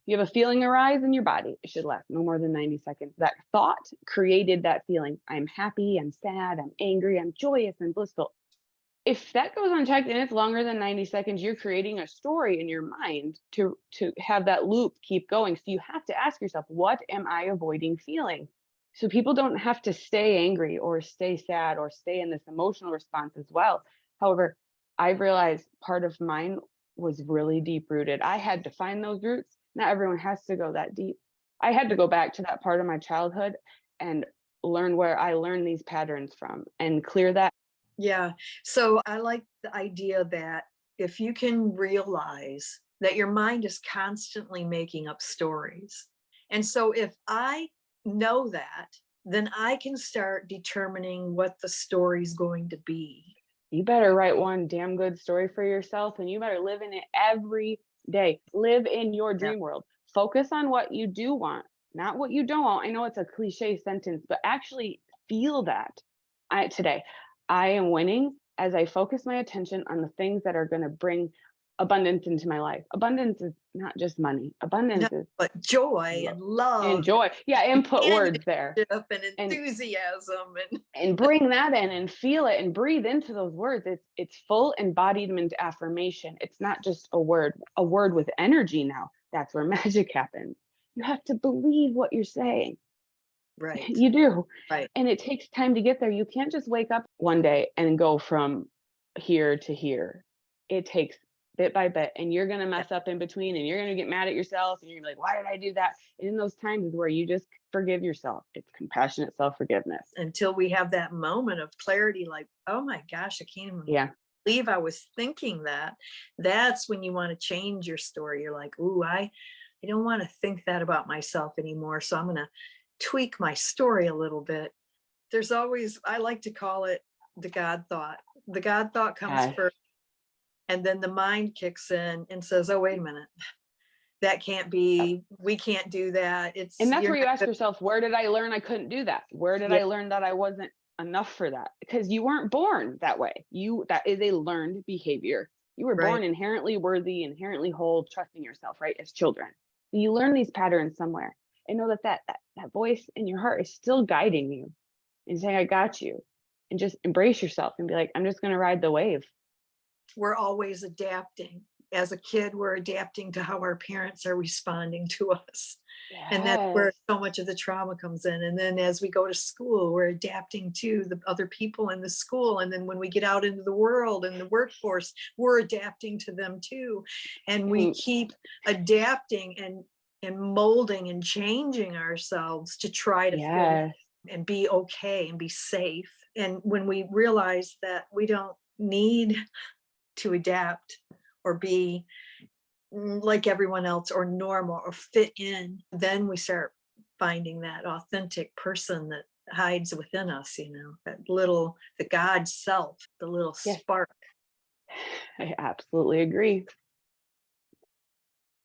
You have a feeling arise in your body. It should last no more than 90 seconds. That thought created that feeling. I'm happy, I'm sad, I'm angry, I'm joyous and blissful. If that goes unchecked and it's longer than 90 seconds, you're creating a story in your mind to have that loop keep going. So you have to ask yourself, what am I avoiding feeling? So people don't have to stay angry or stay sad or stay in this emotional response as well. However, I've realized part of mine was really deep rooted. I had to find those roots. Not everyone has to go that deep. I had to go back to that part of my childhood and learn where I learned these patterns from and clear that. Yeah. So I like the idea that if you can realize that your mind is constantly making up stories. And so if I know that, then I can start determining what the story is going to be. You better write one damn good story for yourself and you better live in it every day. Live in your Yeah. dream world. Focus on what you do want, not what you don't want. I know it's a cliche sentence, but actually feel that. Today, I am winning as I focus my attention on the things that are going to bring abundance into my life. Abundance is not just money. No, Abundance is but joy and love and joy. Yeah, and put words there. and And enthusiasm and bring that in and feel it and breathe into those words. It's full embodiment affirmation. It's not just a word with energy. Now that's where magic happens. You have to believe what you're saying. right, You do. right. And it takes time to get there. You can't just wake up one day and go from here to here. It takes bit by bit, and you're going to mess up in between, and you're going to get mad at yourself, and you're gonna be like, why did I do that? And in those times is where you just forgive yourself. It's compassionate self-forgiveness. Until we have that moment of clarity, like, oh my gosh, I can't even Yeah. believe I was thinking that. That's when you want to change your story. You're like, ooh, I don't want to think that about myself anymore. So I'm going to tweak my story a little bit. There's always, I like to call it the God thought. The God thought comes Yes. first, and then the mind kicks in and says, oh, wait a minute. That can't be, we can't do that. And that's You're where you not ask gonna, yourself, where did I learn I couldn't do that? Where did yeah, I learn that I wasn't enough for that? Because you weren't born that way. That is a learned behavior. You were right. born inherently worthy, inherently whole, trusting yourself, right? As children. You learn these patterns somewhere and know that voice in your heart is still guiding you and saying, I got you. And just embrace yourself and be like, I'm just going to ride the wave. We're always adapting. As a kid, we're adapting to how our parents are responding to us. And that's where Yes. so much of the trauma comes in. And then as we go to school, we're adapting to the other people in the school. And then when we get out into the world and the workforce, we're adapting to them too. And we And keep adapting and molding and changing ourselves to try to fit in yes. and be okay and be safe. And when we realize that we don't need to adapt or be like everyone else or normal or fit in, then we start finding that authentic person that hides within us, the God self, the little Yes. spark. I absolutely agree.